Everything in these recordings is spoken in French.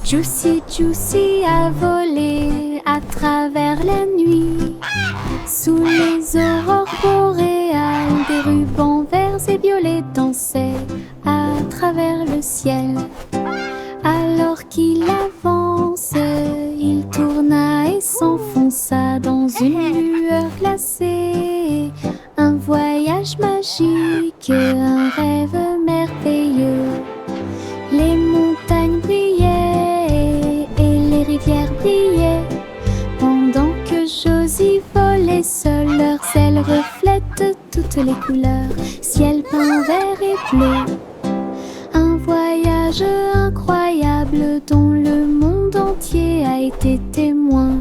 Juicy, Juicy a volé à travers la nuit. Sous les aurores boréales, des rubans verts et violets dansaient à travers le ciel. Alors qu'il avance, il tourna et s'enfonça dans une lueur glacée. Un voyage magique, un rêve merveilleux. Les montagnes brillaient et les rivières brillaient, pendant que Josie volait seule. Leurs ailes reflètent toutes les couleurs, ciel peint vert et bleu. Un voyage incroyable dont le monde entier a été témoin.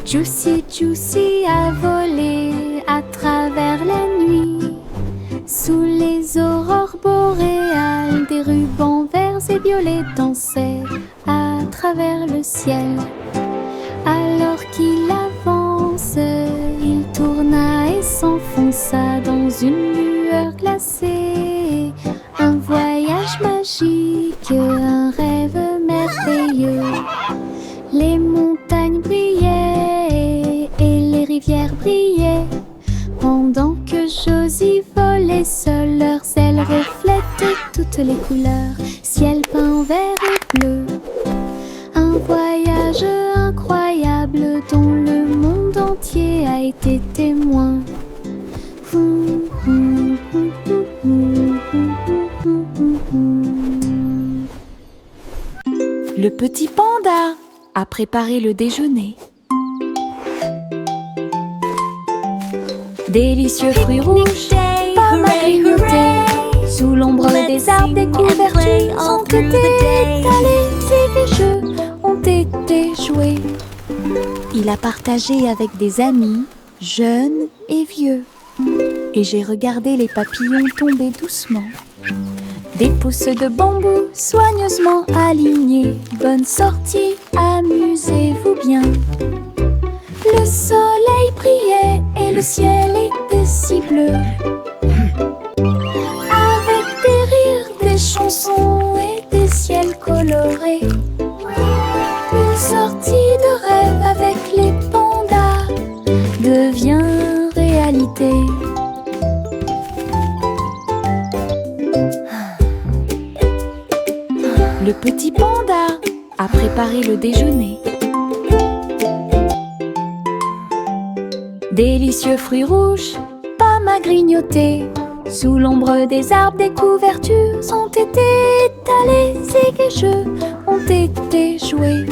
Juicy, Juicy a volé à travers la nuit. Sous les aurores boréales, des rubans verts et violets dansaient à travers le ciel. Alors qu'il avance, il tourna et s'enfonça dans une lueur glacée. Un voyage magique, un rêve merveilleux. Les montagnes brillaient et les rivières brillaient, pendant que Josie volait seule. Leurs ailes reflètent toutes les couleurs, ciel peint vert et bleu. Un voyage incroyable dont le monde entier a été témoin. Le petit panda a préparé le déjeuner. Délicieux fruits rouges, pommes à grignoter. Sous l'ombre des arbres, des couvertures ont été étalées et les jeux ont été joués. Il a partagé avec des amis, jeunes et vieux. Et j'ai regardé les papillons tomber doucement. Des pousses de bambou soigneusement alignées. Bonne sortie, amusez-vous bien. Le soleil brillait et le ciel était si bleu. Avec des rires, des chansons et des ciels colorés. Une sortie de rêve avec les pandas devient réalité. Le petit panda a préparé le déjeuner. Délicieux fruits rouges, pommes à grignoter. Sous l'ombre des arbres, des couvertures ont été étalées et les jeux ont été joués.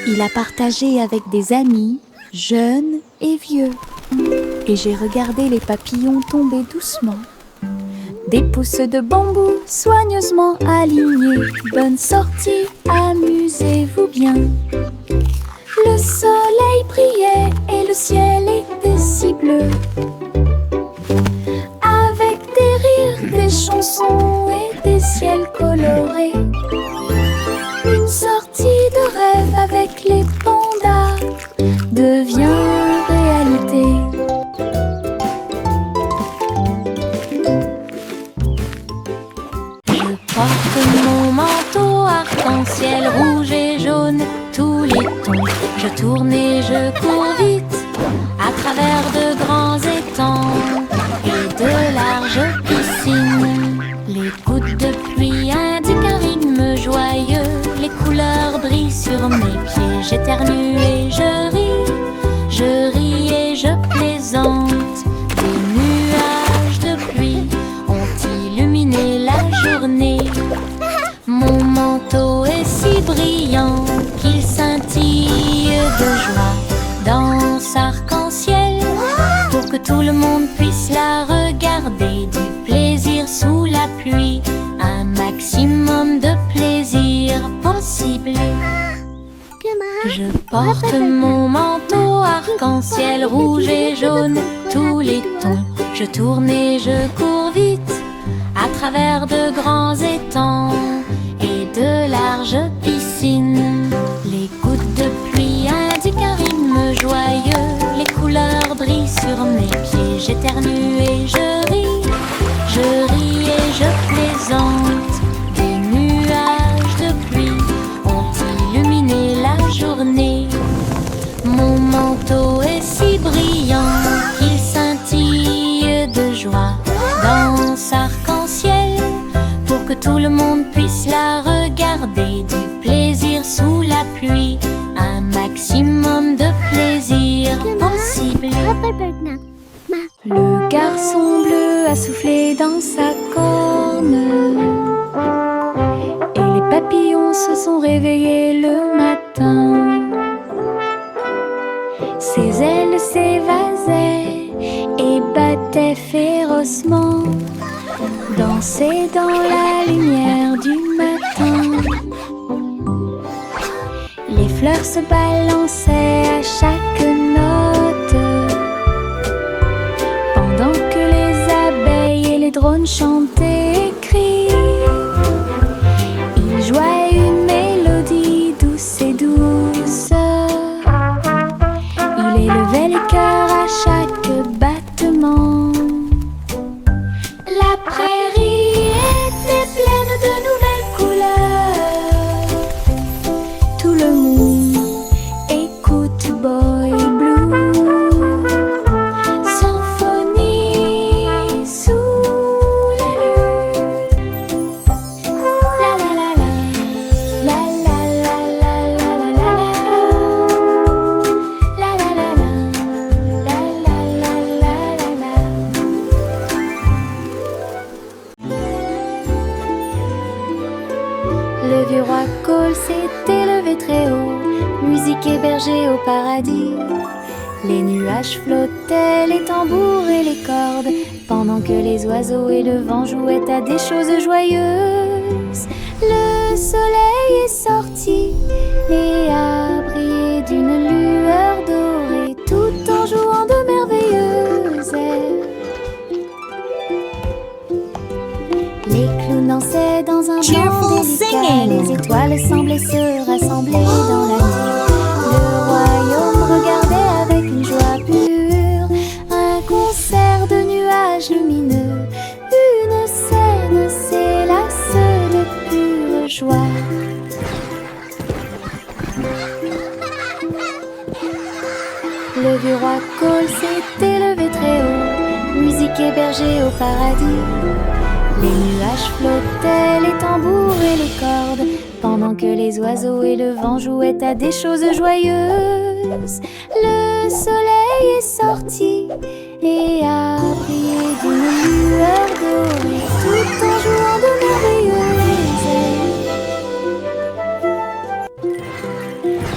Il a partagé avec des amis, jeunes et vieux. Et j'ai regardé les papillons tomber doucement. Des pousses de bambou soigneusement alignées. Bonne sortie, amusez-vous bien. Le soleil brillait et le ciel était si bleu. Avec des rires, des chansons et des ciels colorés. Une sortie de rêve avec les pandas devient réalité. Je porte mon manteau arc-en-ciel rouge et jaune, tous les tons. Je tourne et je cours vite à travers de grands étangs et de larges piscines. Les gouttes de pluie indiquent un rythme joyeux. Les couleurs brillent sur mes pieds. J'éternue et je ris et je plaisante. Des nuages de pluie ont illuminé la journée. Mon manteau est si brillant qu'il scintille de joie. Danse arc-en-ciel pour que tout le monde puisse la regarder. Du plaisir sous la pluie, un maximum de plaisir possible. Je porte mon manteau arc-en-ciel rouge et jaune, tous les tons. Je tourne et je cours vite à travers de grands étangs et de larges piscines. Les gouttes de pluie indiquent un rythme joyeux. Les couleurs brillent sur mes pieds. J'éternue et je ris et je plaisante. Des nuages de pluie ont illuminé la journée. Mon manteau est si brillant qu'il scintille de joie dans arc-en-ciel, pour que tout le monde puisse la regarder. Du plaisir sous la pluie, un maximum de plaisir possible. Le garçon bleu a soufflé dans sa corne et les papillons se sont réveillés le matin. Ses ailes s'évasaient et battaient férocement, dansaient dans la lumière du matin. Les fleurs se balançaient à chaque note, pendant que les abeilles et les drones chantaient et crient. Ils jouaient une mélodie douce et douce. Il élevait les cœurs à chaque battement. La prairie était pleine de nouvelles couleurs. Tout le monde écoute Boy Blue, symphonie sous la lune. La la la la, la la la la la la la. La la la la, la la la la la la. Le vieux roi Cole s'était levé très haut, musique hébergée au paradis. Les nuages flottaient, les tambours et les cordes, pendant que les oiseaux et le vent jouaient à des choses joyeuses. Le soleil est sorti et a brillé d'une lueur dorée, tout en jouant de merveilleuses airs. Les clowns dansaient dans un blanc délicat, les étoiles semblaient se rassembler dans la nuit. Le royaume regardait avec une joie pure un concert de nuages lumineux. Une scène s'élasse de pure joie. Le vieux roi Cole s'était levé très haut, musique hébergée au paradis. Les nuages flottaient, les tambours et les cordes, pendant que les oiseaux et le vent jouaient à des choses joyeuses. Le soleil est sorti et a brillé d'une lueur dorée, tout en jouant de merveilleuses airs.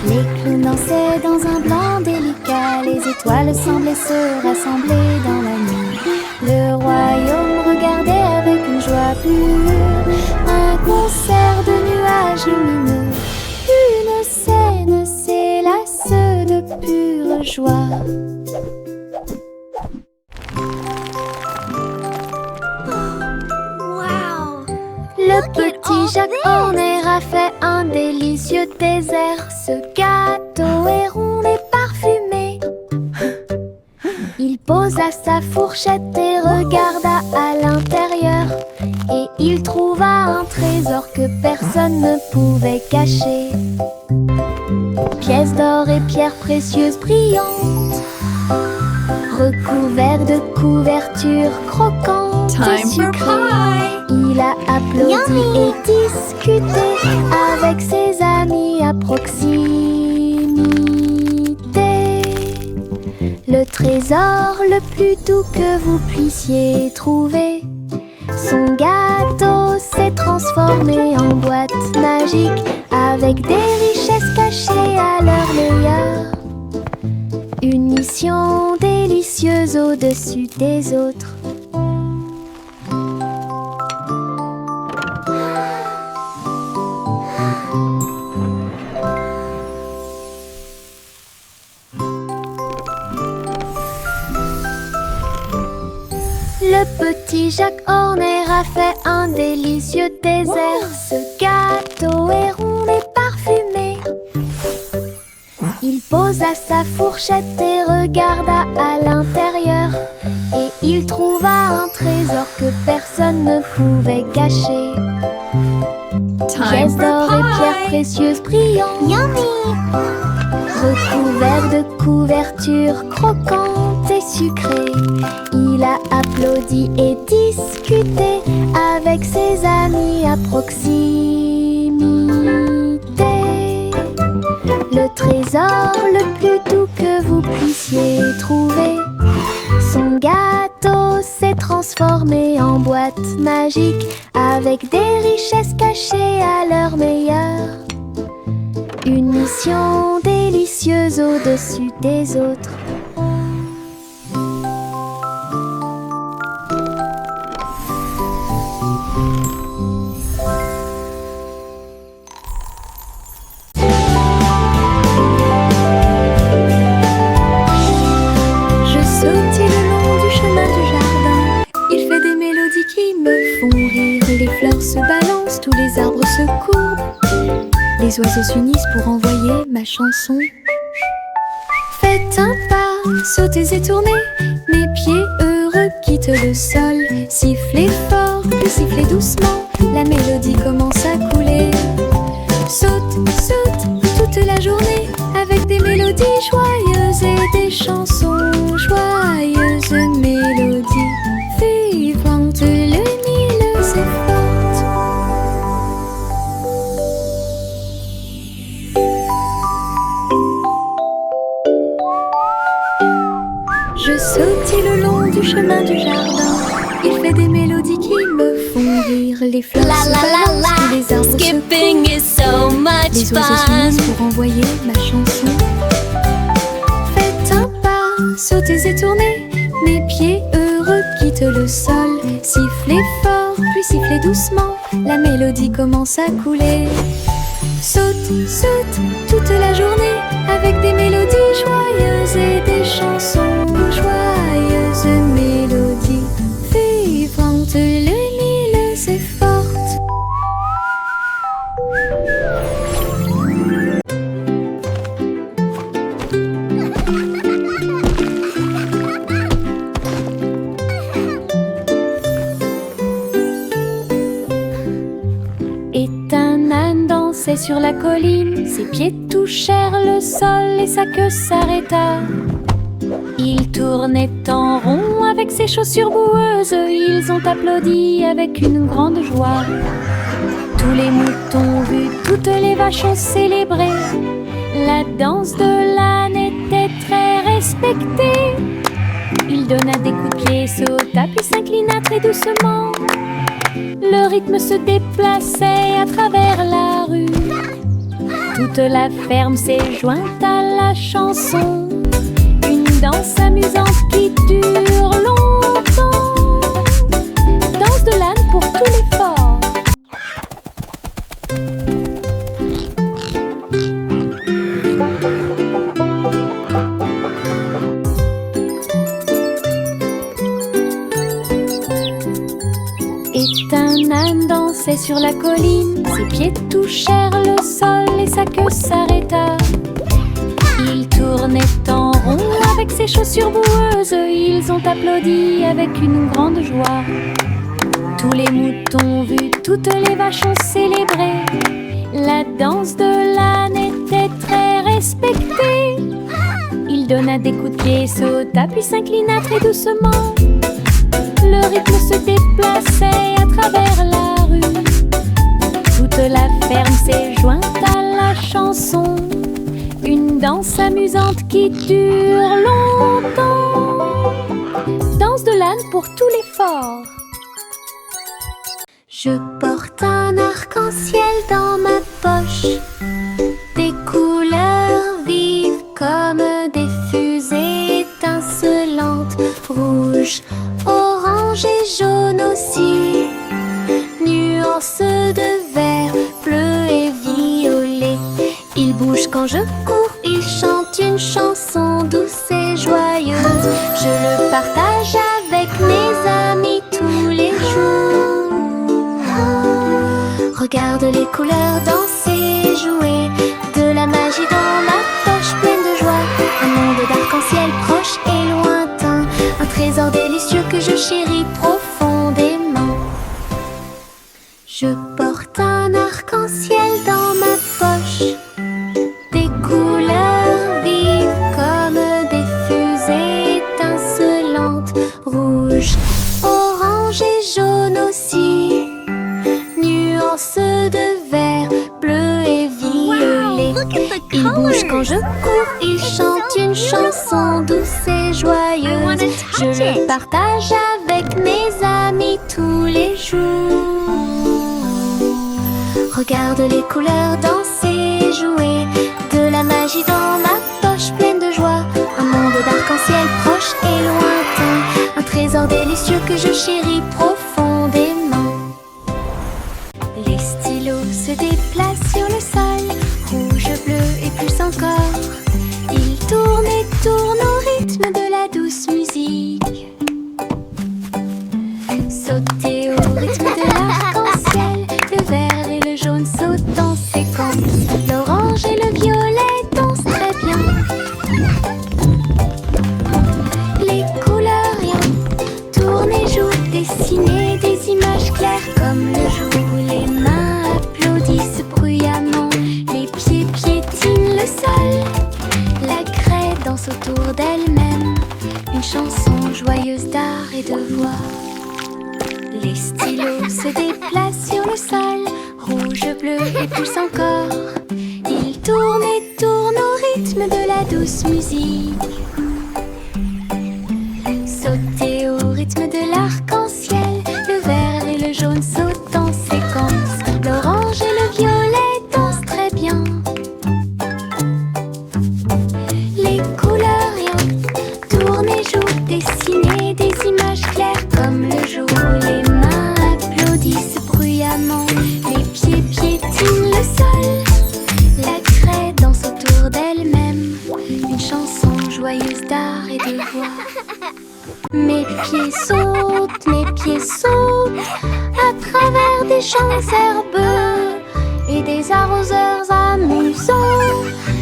Les clowns dansaient dans un blanc délicat, les étoiles semblaient se rassembler dans la nuit. Le royaume regardait avec une joie pure un concert de nuages lumineux. Une scène s'élasse de pure joie. Le petit Jacques Horner a fait un délicieux dessert. Ce gâteau est rond et parfumé. Il posa sa fourchette et regarda à l'intérieur, et il trouva un trésor que personne ne pouvait cacher. Pièces d'or et pierres précieuses brillantes, recouverts de couvertures croquantes de sucre. Il a applaudi et discuté avec ses amis à proximité. Le trésor le plus doux que vous puissiez trouver. Son gâteau s'est transformé en boîte magique, avec des richesses cachées à leur meilleur. Une mission délicieuse au-dessus des autres. Le petit Jacques Horner a fait un délicieux désert. Ce gâteau est rond et parfumé. Il posa sa fourchette et regarda à l'intérieur. Et il trouva un trésor que personne ne pouvait cacher. Pièces d'or et pierres précieuses brillantes. Yummy! Recouvert de couvertures croquantes et sucrées. Il a applaudi et discuté avec ses amis à proximité. Le trésor le plus doux que vous puissiez trouver. Son gâteau s'est transformé en boîte magique avec des richesses cachées à leur meilleur. Une mission délicieuse au-dessus des autres. Je sautille le long du chemin du jardin. Il fait des mélodies qui me font rire. Les fleurs se balancent, tous les arbres se courbent. Les oiseaux s'unissent pour envoyer ma chanson. Faites un pas, sautez et tournez. Mes pieds heureux quittent le sol. Sifflez fort, puis sifflez doucement. La mélodie commence à couler. Saute, saute toute la journée avec des mélodies joyeuses et des chansons joyeuses. Mélodies vivantes, lumineuses et fortes. Je sautille le long du chemin du jardin. Il fait des mélodies qui me font rire. Les fleurs se balancent, tous les arbres Skipping se is so much les oiseaux fun. s'unissent pour envoyer ma chanson. Faites un pas, sautez et tournez. Mes pieds heureux quittent le sol. Sifflez fort, puis sifflez doucement. La mélodie commence à couler. Saute, saute toute la journée avec des mélodies joyeuses et des chansons joyeuses. Mélodies vivantes, lumineuses et fortes. Et un âne dansait sur la colline. Ses pieds touchèrent le sol et sa queue s'arrêta. Il tournait en rond avec ses chaussures boueuses. Ils ont applaudi avec une grande joie. Tous les moutons vus, toutes les vaches ont célébré. La danse de l'âne était très respectée. Il donna des coups de pied, sauta puis s'inclina très doucement. Le rythme se déplaçait à travers la rue. Toute la ferme s'est jointe à la chanson. Une danse amusante qui dure longtemps. Danse de l'âne pour tous les forts. Et un âne dansait sur la colline. Ses pieds touchèrent le sol et sa queue s'arrêta. Il tournait en rond avec ses chaussures boueuses. Ils ont applaudi avec une grande joie. Tous les moutons vus, toutes les vaches ont célébré. La danse de l'âne était très respectée. Il donna des coups de pied, sauta puis s'inclina très doucement. Le rythme se déplaçait à travers la rue. Toute la ferme s'est jointe à la chanson. Une danse amusante qui dure longtemps. Danse de l'âne pour tous les forts. Je porte un arc-en-ciel dans ma poche. Des couleurs vives comme des fusées étincelantes. Rouge, orange et jaune aussi. Nuances de vert, bleu et violet. Il bouge quand je cours, il chante une chanson douce et joyeuse. Je le partage avec mes amis tous les jours. Regarde les couleurs danser, jouer, de la magie dans ma poche pleine de joie. Un monde d'arc-en-ciel proche et lointain, un trésor délicieux que je chéris profondément. Je porte un arc-en-ciel dans ma poche, des couleurs vives comme des fusées étincelantes, rouge, orange et jaune aussi, nuances de vert, bleu et violet. Ils bougent quand je cours, ils chantent une chanson douce et joyeuse. Je le partage avec mes amis tous les jours. Regarde les couleurs danser, jouer, de la magie dans ma poche pleine de joie. Un monde d'arc-en-ciel proche et lointain, un trésor délicieux que je chéris profondément. Les stylos se déplacent sur le sol, rouge, bleu et plus encore. Ils tournent et tournent au rythme de la douce musique. Sauter au rythme de l'arc-en-ciel, le vert et le jaune sautent en séquence. L'orange et le violet dansent très bien. Les couleurs rien tournent et jouent, dessiner des images claires comme le jour. Les mains applaudissent bruyamment, les pieds piétinent le sol. La craie danse autour d'elle-même, une chanson joyeuse d'art et de voix. Les stylos se déplacent sur le sol, rouge, bleu et plus encore. Ils tournent et tournent au rythme de la douce musique. Sauter au rythme de l'arc-en-ciel, le vert et le jaune sautent en séquence. L'orange et le violet dansent très bien. Les couleurs rien tournent et jouent, dessiner des images claires comme le jour. Les mains applaudissent bruyamment, les pieds piétinent le sol. La craie danse autour d'elle-même, une chanson joyeuse d'art et de voix. Mes pieds sautent à travers des champs herbeux et des arroseurs amusants.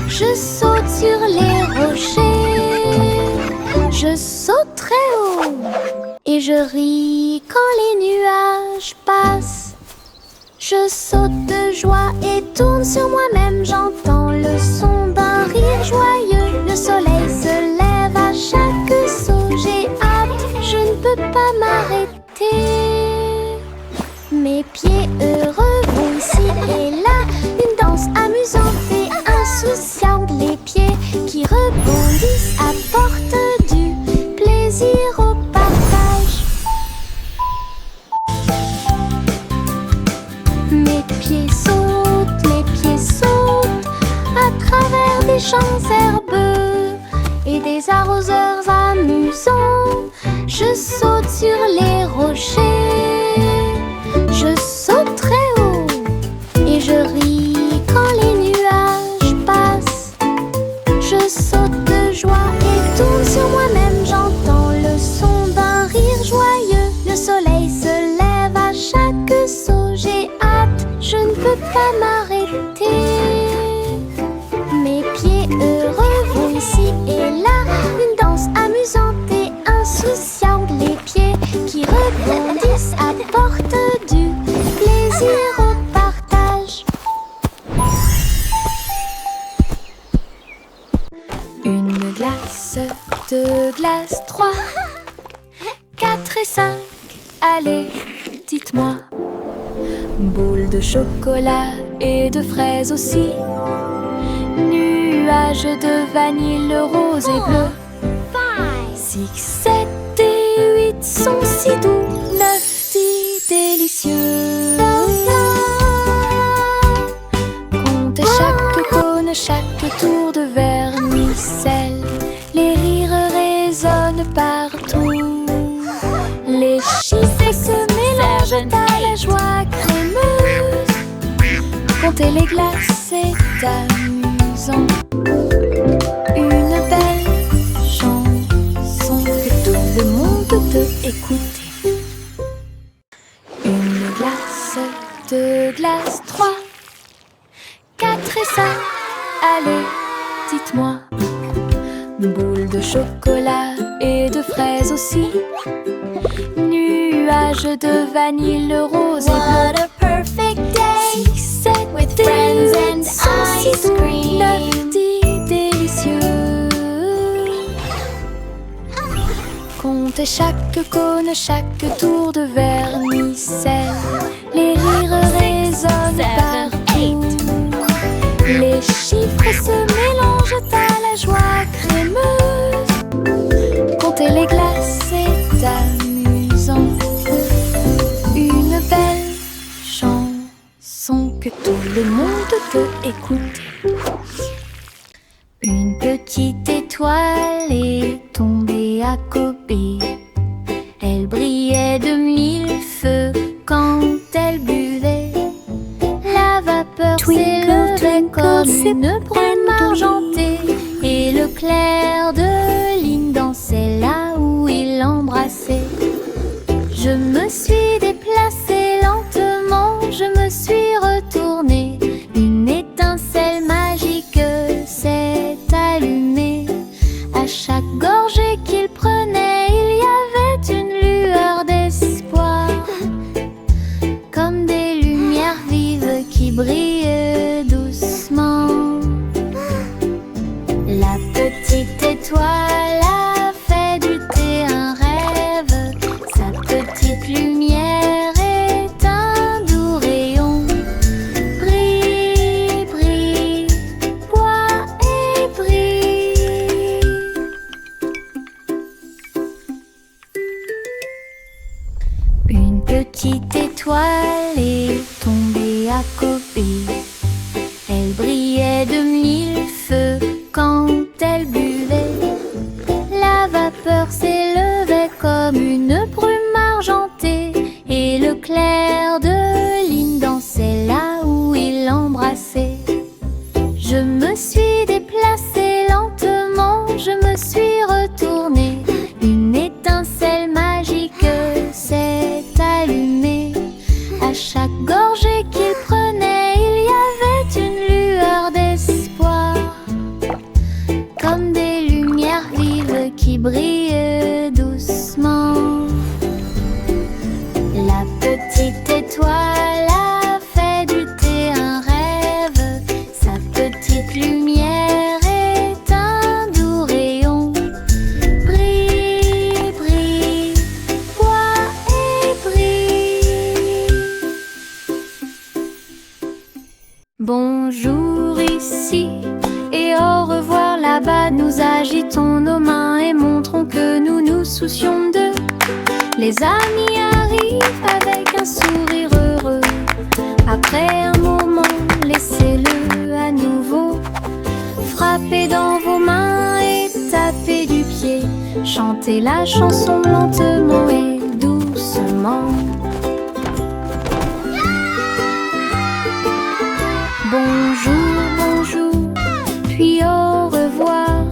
Je saute sur les rochers, je saute très haut et je ris quand les nuages passent. Je saute de joie et tourne sur moi-même, j'entends le son d'un rire joyeux. Le soleil se lève à chaque saut, j'ai hâte, je ne peux pas m'arrêter. Mes pieds heureux vont ici et là, une danse amusante et insouciante. Les pieds qui rebondissent apportent du plaisir au partage. Mes pieds sautent à travers des champs herbeux et des arroseurs amusants. Je saute sur les rochers, je saute très haut et je ris quand les nuages passent. Je saute de joie et tourne sur moi-même, j'entends le son d'un rire joyeux. Le soleil se lève à chaque saut, j'ai hâte, je ne peux pas m'arrêter. Mes pieds heureux vont ici et là, une danse amusante et insouciante. Les pieds qui rebondissent apportent du plaisir au partage. Une glace, deux glaces, trois, 4 et 5, allez, dites-moi. Boule de chocolat et de fraises aussi, nuages de vanille rose et bleu. 6, 7 et 8 sont si doux, 9, 10 délicieux. Comptez chaque cône, chaque tour de vermicelle. Les rires résonnent partout, les chiffres se mélangent à la joie crémeuse. Comptez les glaces, c'est amusant. Une belle chanson que tout le monde peut écouter. Une glace, de glace. 3, 4 et ça. Allez, dites-moi. Boule de chocolat et de fraises aussi. Nuages de vanille rose et bleu. What a perfect day 6, 7, with friends and ice 9, cream. 10 délicieux. Comptez chaque cône, chaque tour de vermicelle. Les rires résonnent 7, partout. Les chiffres se mélangent à la joie crémeuse. Compter les glaces est amusant. Une belle chanson que tout le monde peut écouter. Une petite étoile est tombée à côté. Elle brillait de 1000 feux quand elle buvait. La vapeur s'élevait comme une brume argentée. Et le clair de lune dansait là où il l'embrassait. Je me suis déplacée lentement, je me suis retournée. Une étincelle magique s'est allumée. À chaque gorgée qu'il prenait, il y avait une lueur d'espoir. Comme des lumières vives qui brillent doucement. La petite étoile a fait du thé un rêve. Sa petite lumière est un doux rayon. Brille, brille, bois et brille. Une petite étoile est tombée à côté. Elle brillait de 1000 feux quand elle buvait. La vapeur s'élevait comme une brume argentée. Et le clair de lune dansait là où il l'embrassait. Je me suis déplacée lentement, je me suis retournée. Une étincelle magique s'est allumée. À chaque gorgée qu'il prenait, il y avait une lueur d'espoir. Comme des lumières vives qui brillent doucement. La petite étoile a fait du thé un rêve. Sa petite lumière est un doux rayon. Brille, brille, bois et brille. Bonjour ici et au revoir là-bas. Nous agitons nos mains et montrons que nous nous soucions d'eux. Les amis arrivent avec un sourire heureux. Après un moment, laissez-le à nouveau. Frappez dans vos mains et tapez du pied. Chantez la chanson lentement et doucement. Bonjour, bonjour, puis au revoir.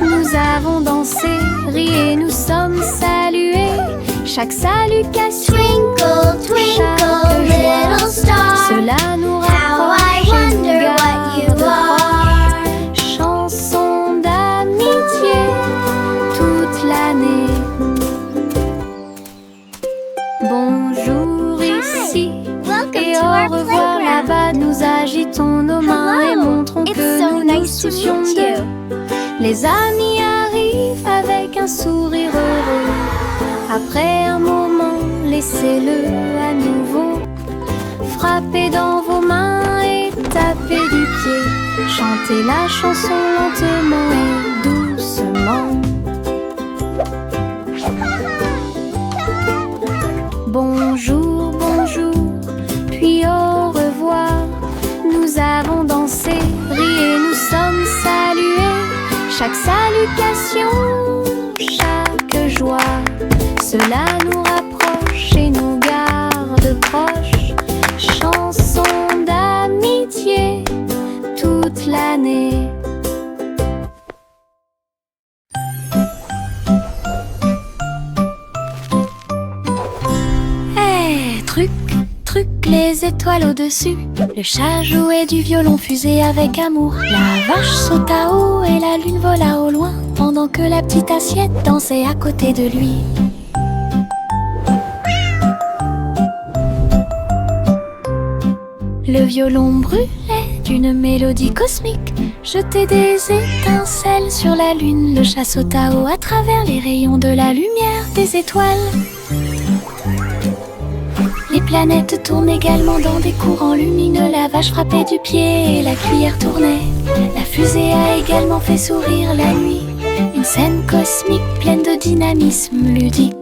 Nous avons dansé, ri et nous sommes salués. Chaque salutation, Twinkle, twinkle, chaque joie, little star. cela nous How I rapproche et nous wonder what you garde are. proches. Chanson d'amitié toute l'année. Bonjour ici Welcome et to au our revoir playground. là-bas. Nous agitons nos mains et Hello. montrons It's que so nous nous nice to soucions meet d'eux. you. Les amis arrivent avec un sourire heureux. Après un moment, laissez-le à nouveau. Frappez dans vos mains et tapez du pied. Chantez la chanson lentement et doucement. Bonjour, bonjour, puis au revoir. Nous avons dansé, ri et nous sommes salués. Chaque salutation, chaque joie, cela nous rapproche et nous garde proches. Chanson d'amitié toute l'année. Truc, truc, les les étoiles au-dessus. Le chat jouait du violon fusée avec amour. La vache sauta haut et la lune vola au loin, pendant que la petite assiette dansait à côté de lui. Le violon brûlait d'une mélodie cosmique, jetait des étincelles sur la lune. Le chat sauta haut à travers les rayons de la lumière des étoiles. Les planètes tournent également dans des courants lumineux. La vache frappait du pied et la cuillère tournait. La fusée a également fait sourire la nuit. Une scène cosmique pleine de dynamisme ludique.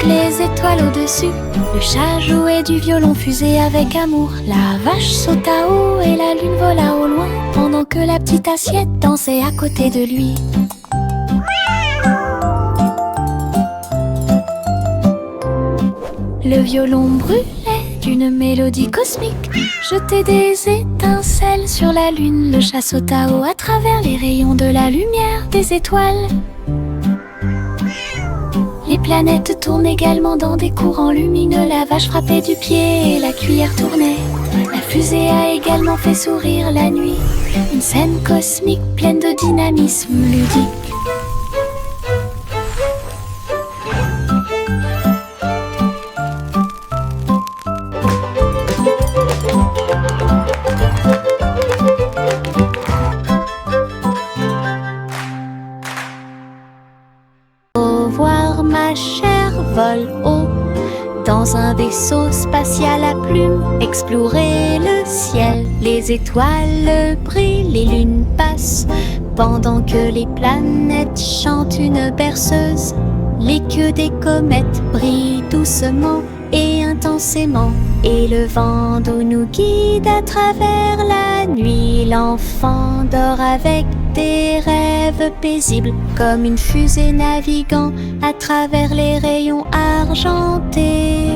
Les étoiles au-dessus. Le chat jouait du violon fusée avec amour. La vache sauta haut et la lune vola au loin, pendant que la petite assiette dansait à côté de lui. Le violon brûlait d'une mélodie cosmique, jetait des étincelles sur la lune. Le chat sauta haut à travers les rayons de la lumière des étoiles. Les planètes tournent également dans des courants lumineux. La vache frappait du pied et la cuillère tournait. La fusée a également fait sourire la nuit. Une scène cosmique pleine de dynamisme ludique. Ma chère vole haut dans un vaisseau spatial à plumes, explorer le ciel. Les étoiles brillent, les lunes passent, pendant que les planètes chantent une berceuse. Les queues des comètes brillent doucement et intensément, et le vent d'eau nous guide à travers la nuit. L'enfant dort avec des rêves paisibles, comme une fusée naviguant à travers les rayons argentés.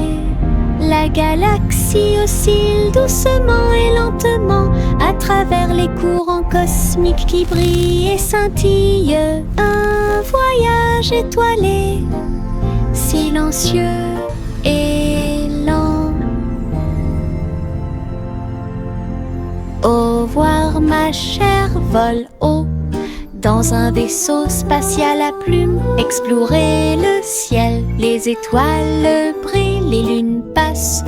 La galaxie oscille doucement et lentement à travers les courants cosmiques qui brillent et scintillent. Un voyage étoilé, silencieux et lent. Au revoir ma chère, vole haut dans un vaisseau spatial à plumes, explorer le ciel. Les étoiles brillent, les lunes passent,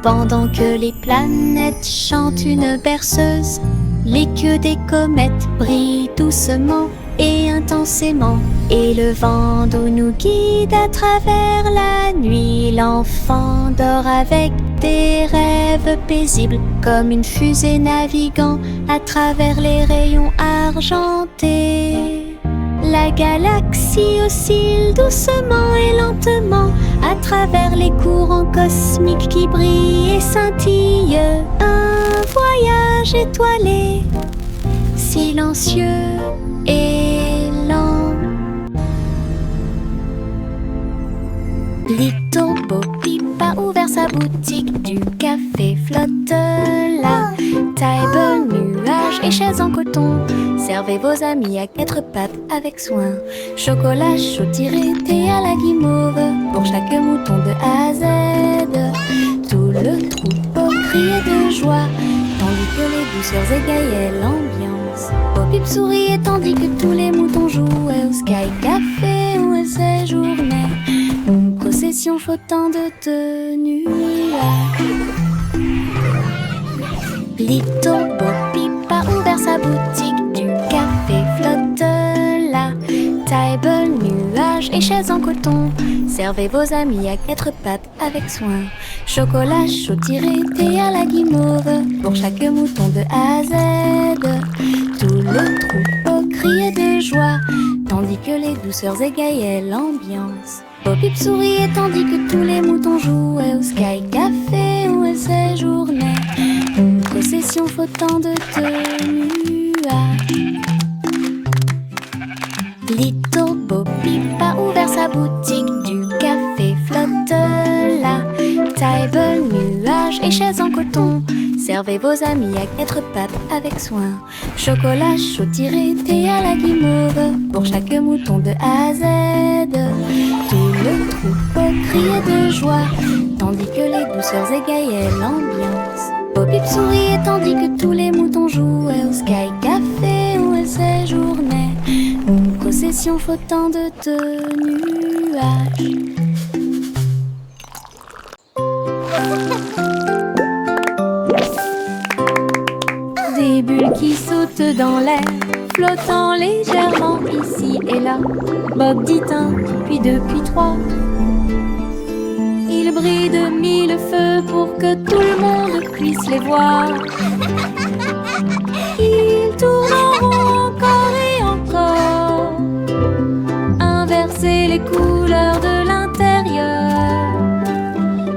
pendant que les planètes chantent une berceuse. Les queues des comètes brillent doucement et intensément, et le vent d'eau nous guide à travers la nuit. L'enfant dort avec des rêves paisibles, comme une fusée naviguant à travers les rayons argentés. La galaxie oscille doucement et lentement à travers les courants cosmiques qui brillent et scintillent. Un voyage étoilé, silencieux et lent. Little Bo Peep a ouvert sa boutique, du café flotte là. Table, nuages et chaises en coton, servez vos amis à quatre pattes avec soin. Chocolat chaud tiré, thé à la guimauve, pour chaque mouton de A à Z. Tout le troupeau criait de joie, tandis que les douceurs égayaient l'ambiance. Bo Peep souriait tandis que tous les moutons jouaient au Sky Café où elle séjournait. Une procession flottant de nuages. Little Bo Peep a ouvert sa boutique, du café flotte là. Table, nuages et chaises en coton, servez vos amis à quatre pattes avec soin. Chocolat chaud tiré, thé à la guimauve, pour chaque mouton de A à Z. Tout le troupeau criait de joie, tandis que les douceurs égayaient l'ambiance. Bo Peep souriait tandis que tous les moutons jouaient au Sky Café où elle séjournait. Une procession flottant de nuages. Little Bo Peep a ouvert sa boutique, du café flotte là. Table, nuages et chaises en coton. Servez vos amis à être pape avec soin. Chocolat chaud tiré, thé à la guimauve, pour chaque mouton de A à Z. Tout le troupeau criait de joie, tandis que les douceurs égayaient l'ambiance. Bo Peep souriait tandis que tous les moutons jouaient au Sky Café où elle séjournait. Une procession flottant de nuages. Des bulles qui sautent dans l'air, flottant légèrement ici et là. Bob dit un, puis deux, puis trois. Ils brillent de mille feux pour que tout le monde puisse les voir. Ils tournent en rond encore et encore, inverser les couleurs de l'intérieur.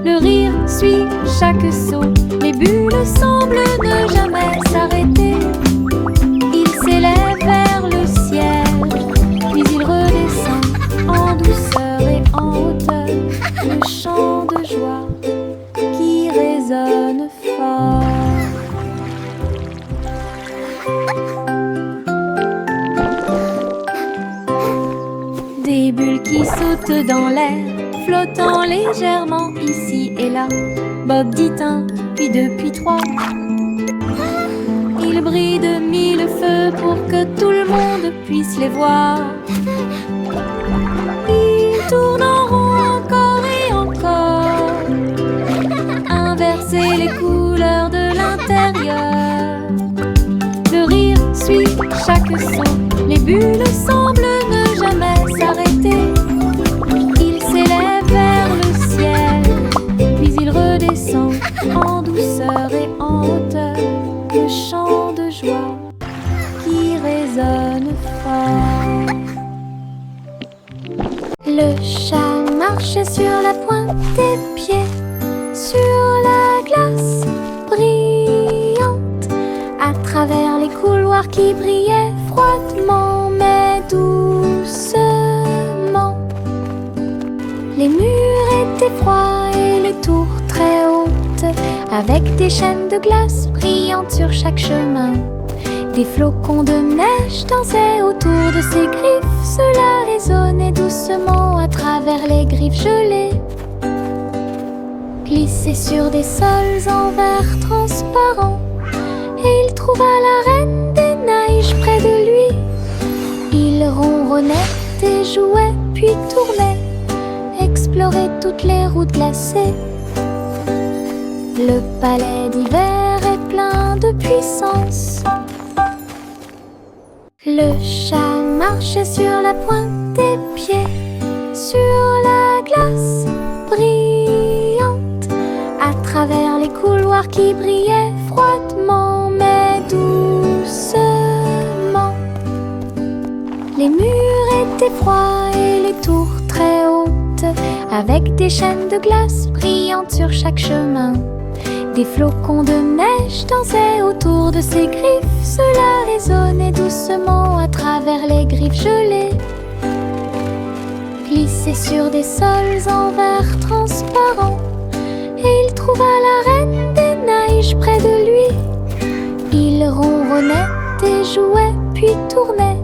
Le rire suit chaque saut, les bulles semblent ne jamais s'arrêter. Ils s'élèvent vers le ciel, puis ils redescendent en douceur et en hauteur. Le chant de joie qui résonne fort. Des bulles qui sautent dans l'air, flottant légèrement ici et là. Bob dit un, puis deux, puis trois. Ils brillent de mille feux pour que tout le monde puisse les voir. Ils tournent en rond encore et encore, inverser les couleurs de l'intérieur. Le rire suit chaque son, les bulles semblent ne jamais s'arrêter. Ils s'élèvent vers le ciel, puis ils redescendent en douceur et en hauteur. Le chant de joie qui résonne fort. Le chat marchait sur la pointe des pieds, sur la glace brillante, à travers les couloirs qui brillaient froidement mais doucement. Les murs étaient froids et les tours très hautes, avec des chaînes de glace brillantes sur chaque chemin. Des flocons de neige dansaient autour de ses griffes. Cela résonnait doucement à travers les griffes gelées. Glissait sur des sols en verre transparent, et il trouva la reine des neiges près de lui. Il ronronnait et jouait, puis tournait, explorait toutes les routes glacées. Le palais d'hiver est plein de puissance. Le chat marchait sur la pointe des pieds, sur la glace brillante, à travers les couloirs qui brillaient froidement mais doucement. Les murs étaient froids et les tours très hautes, avec des chaînes de glace brillantes sur chaque chemin. Des flocons de neige dansaient autour de ses griffes. Cela résonnait doucement à travers les griffes gelées. Glissait sur des sols en verre transparent, et il trouva la reine des neiges près de lui. Il ronronnait et jouait, puis tournait,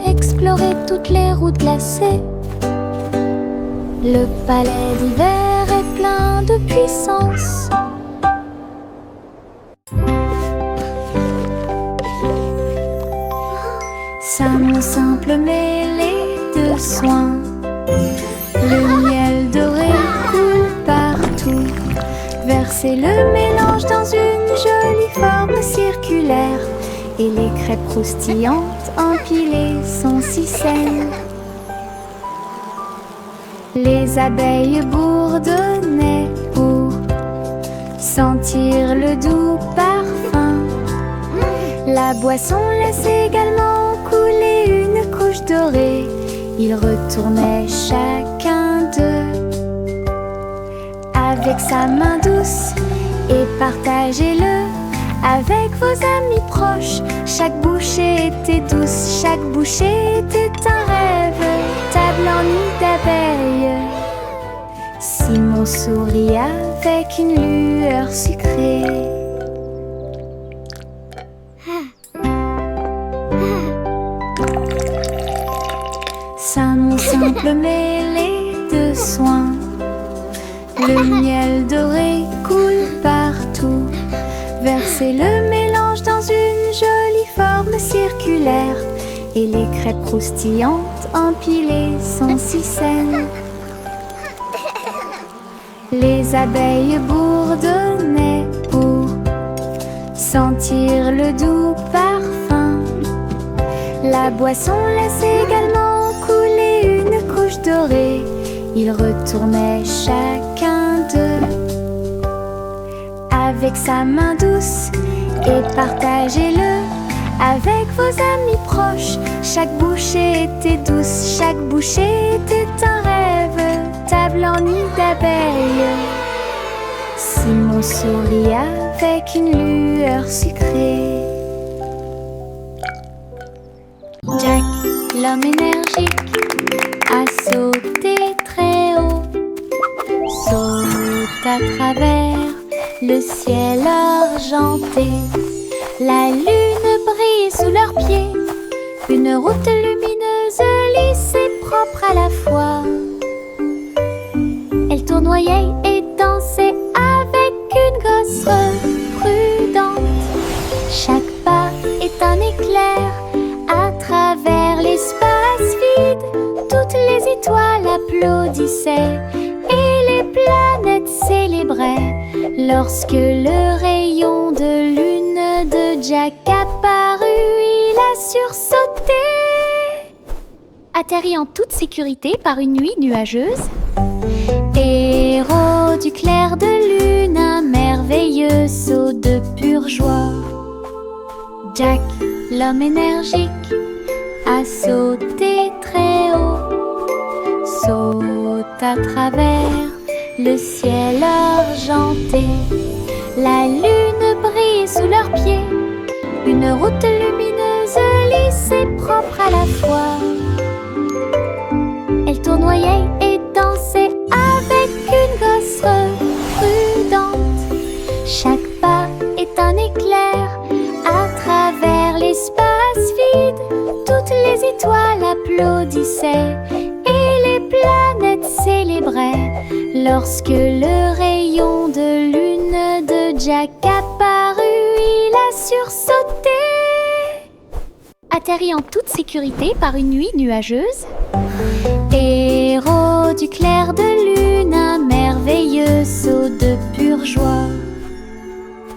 explorait toutes les routes glacées. Le palais d'hiver est plein de puissance. Sa simple mêlée de soins, le miel doré coule partout. Versez le mélange dans une jolie forme circulaire, et les crêpes croustillantes empilées sont si saines. Les abeilles bourdonnaient pour sentir le doux parfum. La boisson laisse également couler une couche dorée. Ils retournaient chacun d'eux avec sa main douce et partageaient le avec vos amis proches. Chaque bouchée était douce, chaque bouchée était un rêve. Table en nid d'abeilles. Simon sourit avec une lueur sucrée. Mon simple mêlée de soins. Le miel doré coule partout. Versez le mélange dans une jolie forme circulaire. Et les crêpes croustillantes empilées sont si saines. Les abeilles bourdonnaient pour sentir le doux parfum. La boisson laisse également couler une couche dorée. Ils retournaient chacun d'eux avec sa main douce et partagez-le avec vos amis proches. Chaque bouchée était douce, chaque bouchée était un rêve. Table en nid d'abeilles. Simon sourit avec une lueur sucrée. Jack, l'homme énergique, a sauté très haut. Saute à travers le ciel argenté. La lune brille sous leurs pieds. Une route lumineuse, lisse et propre à la fois. Elle tournoyait et dansait avec une gosse prudente. Chaque pas est un éclair à travers l'espace vide. Toutes les étoiles applaudissaient et les planètes célébraient lorsque le rayon de lune de Jack apparut. Il a sursauté, atterri en toute sécurité par une nuit nuageuse. Héros du clair de lune, un merveilleux saut de pure joie. Jack, l'homme énergique, a sauté très haut. Saute à travers le ciel argenté. La lune brille sous leurs pieds. Une route lumineuse, lisse et propre à la fois. Elle tournoyait et dansait avec une gosse prudente. Chaque pas est un éclair à travers l'espace vide. Toutes les étoiles applaudissaient et les planètes célébraient lorsque le rayon de lune de Jack apparut. Il a sursauté, atterri en toute sécurité par une nuit nuageuse.